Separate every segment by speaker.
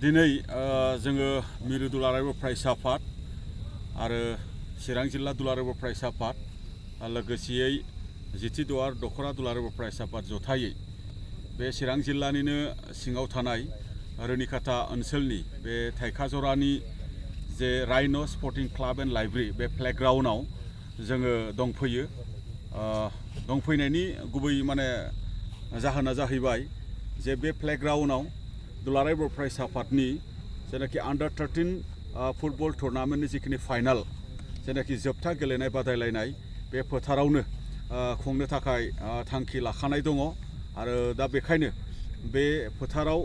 Speaker 1: दिनै जोङो मिरु दुलाराय बर' फरायसा आफाद आरो चिरां जिल्ला दुलाराय बर' फरायसा आफाद लोगोसेयै जिथि दुवार दख'रा दुलाराय बर' फरायसा आफाद जथायै बे चिरां जिल्लानिनो सिङाव थानाय रुनिखाता ओनसोलनि बे थाइखाजरानि जे राइन' स्पर्टिं क्लाब एन्ड लाइब्रेरि बे प्लेग्राउन्डआव जोङो दंफैयो। दंफैनायनि गुबै जाहोना जाहैबाय जे बे प्लेग्राउन्डआव दुलाराय बर' फरायसा आफादनि जेनाखि आन्डार 13 फुटबल टुर्नामेन्टनि जिखिनि फाइनाल जेनाखि जोबथा गेलेनाय बादायलायनाय बे फोथारावनो खुंनो थाखाय थांखि लाखानाय दङ आरो दा बेखायनो बे फोथाराव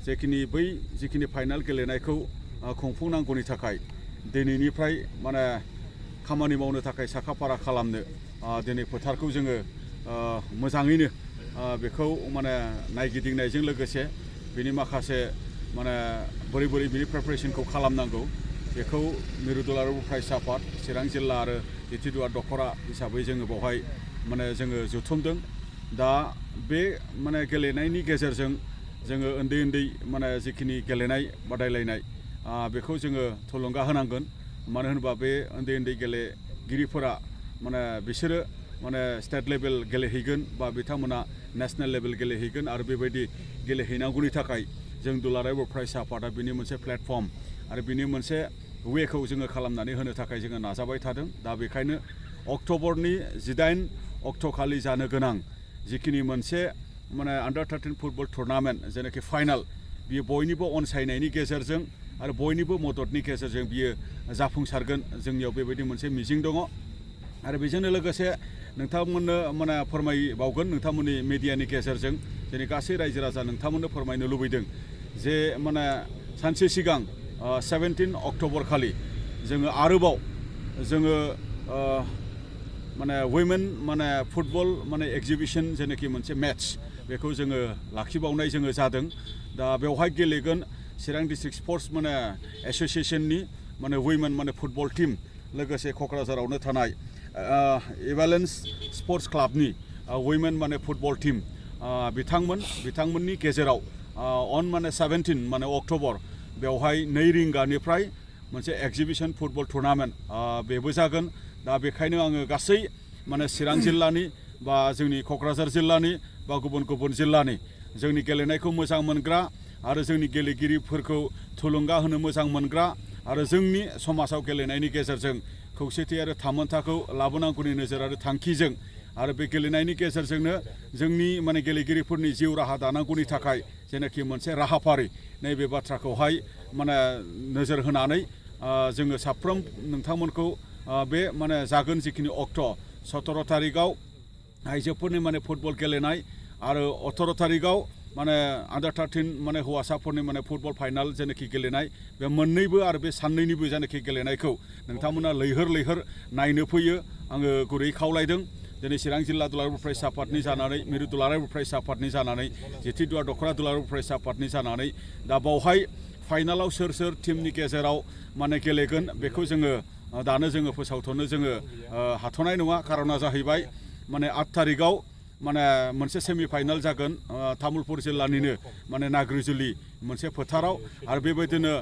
Speaker 1: जिखिनि फाइनाल गेलेनायखौ खुंफुंनांगौनि थाखाय दिनैनिफ्राय खामानि मावनो थाखाय साखाफारा खालामनो दिनै फोथारखौ जोङो मोजाङैनो बेखौ नायगिदिंनायजों लोगोसे बिनि माखासे बोरै बिनि प्रिपारेसनखौ खालामनांगौ बेखौ मिरु दुलाराय बर' फरायसा आफाद चिरां जिल्ला आरो जिथि दुवार दख'रा हिसाबै जोङो बेवहाय जोङो जुथुमदों। दा बे गेलेनायनि गेजेरजों जोङो उन्दै जिखिनि गेलेनाय बादायलायनाय बेखौ जोङो थुलुंगा होनांगोन। मानो होनोबा बे उन्दै गेलेगिरिफोरा बिसोरो स्टेट लेभेल गेलेहैगोन बा बिथांमोना नेशनेल लेभेल गेलेहैगोन आरो बेबायदि गेलेहैनांगौनि थाखाय जों दुलाराय बर' फरायसा आफादा बिनि मोनसे प्लेटफर्म आरो बिनि मोनसे वेखौ जोङो खालामनानै होनो थाखाय जोङो नाजाबाय थादों। दा बेखायनो अक्ट'बरनि 18 अक्ट'खालि जानो गोनां जिखिनि मोनसे आन्डार 13 फुटबल टुर्नामेन्ट जेनाखि फाइनाल बियो बयनिबो अनसायनायनि गेजेरजों आरो बयनिबो मददनि गेजेरजों बियो जाफुंसारगोन जोंनियाव बेबायदि मोनसे मिजिं दङ। आरो बेजोंनो लोगोसे नोंथांमोननो फोरमायबावगोन नोंथांमोननि मिडियानि गेजेरजों दिनै गासै रायजो राजा नोंथांमोननो फोरमायनो लुबैदों जे सानसे सिगां 17 अक्ट'बर खालि जोङो आरोबाव जोङो वुमेन फुटबल एक्जिबिसन जेनाखि मोनसे मेट्स बेखौ जोङो लाखिबावनाय जोङो जादों। दा बेवहाय गेलेगोन चिरां डिस्ट्रिक्ट स्पर्ट्स एस'सिएशननि वुमेन फुटबल टीम लोगोसे क'क्राझारावनो थानाय एभालेन्स स्पर्ट्स क्लाबनि वुमेन फुटबल टीम बिथांमोननि गेजेराव अन 17 अक्ट'बर बेवहाय 2 रिंगानिफ्राय मोनसे एक्जिबिसन फुटबल टुर्नामेन्ट बेबो जागोन। दा बेखायनो आङो गासै चिरां जिल्लानि बा जोंनि क'क्राझार जिल्लानि बा गुबुन जिल्लानि जोंनि गेलेनायखौ मोजां मोनग्रा आरो जोंनि गेलेगिरिफोरखौ थुलुंगा होनो मोजां मोनग्रा आरो जोंनि समाजाव गेलेनायनि गेजेरजों खौसेथि आरो थामोनथाखौ लाबोनांगौनि नोजोर आरो थांखिजों आरो बे गेलेनायनि गेजेरजोंनो जोंनि गेलेगिरिफोरनि जिउ राहा दानांगौनि थाखाय जेनाखि मोनसे राहाफारि नैबे बाथ्राखौहाय नोजोर होनानै जोङो साफ्रोम नोंथांमोनखौ बे जागोन जिखिनि अक्ट' 17 थारिखआव आइजोफोरनि फुटबल गेलेनाय आरो 18 थारिखआव आन्डार 13 हौवासाफोरनि फुटबल फाइनाल जेनाखि गेलेनाय बे मोननैबो आरो बे साननैनिबो जेनाखि गेलेनायखौ नोंथांमोना लैहोर नायनो फैयो आङो गुरै खावलायदों। दिनै चिरां जिल्ला दुलाराय बर' फरायसा आफादनि जानानै मिरु दुलाराय बर' फरायसा आफादनि जानानै जिथि दुवार दख'रा दुलाराय बर' फरायसा आफादनि जानानै दा बावहाय फाइनालाव सोर टीमनि गेजेराव गेलेगोन बेखौ दानो जोङो फोसावथ'नो जोङो हाथ'नाय नङा। खारना जाहैबाय 8 थारिखआव मोनसे सेमि फाइनाल जागोन तामुलपुर जिल्लानिनो नाग्रिजुलि मोनसे फोथाराव आरो बेबायदिनो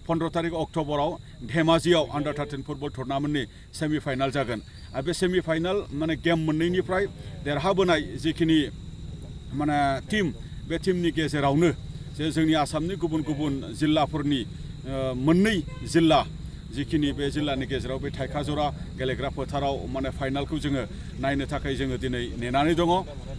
Speaker 1: 15 थारिख अक्ट'बराव धेमाजियाव आन्डार 13 फुटबल टुर्नामेन्टनि सेमि फाइनाल जागोन। आरो बे सेमि फाइनाल गेम मोननैनिफ्राय देरहाबोनाय जिखिनि टीम बे टीमनि गेजेरावनो जे जोंनि आसामनि गुबुन जिल्लाफोरनि मोननै जिल्ला जिखिनि बे जिल्लानि गेजेराव बे थाइखाजरा गेलेग्रा फोथाराव फाइनालखौ जोङो नायनो थाखाय जोङो दिनै नेनानै दङ।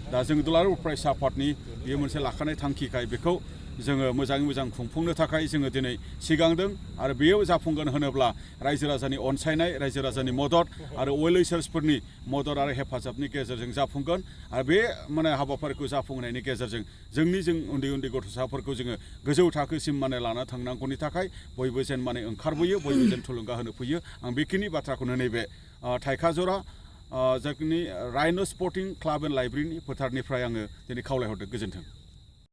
Speaker 1: दा जों दुलाराय बर' फरायसा आफादनि बेयो मोनसे लाखानाय थांखिखाय बेखौ जोङो मोजाङै मोजां खुंफुंनो थाखाय जोङो दिनै सिगांदों आरो बेयाव जाफुंगोन होनोब्ला रायजो राजानि अनसायनाय रायजो राजानि मदद आरो वेल उइशार्सफोरनि मदद आरो हेफाजाबनि गेजेरजों जाफुंगोन। आरो बे हाबाफारिखौ जाफुंहोनायनि गेजेरजों जों उन्दै गथ'साफोरखौ जोङो गोजौ थाखोसिम लाना थांनांगौनि थाखाय बयबो जेन ओंखारबोयो बयबो जेन थुलुंगा होनो फैयो आं बेखिनि बाथ्राखौनो नैबे थाइखाजरा जोंनि राइन' स्पर्टिं क्लाब एन्ड लाइब्रेरिनि फोथारनिफ्राय आङो दिनै खावलायहरदों। गोजोन्थों।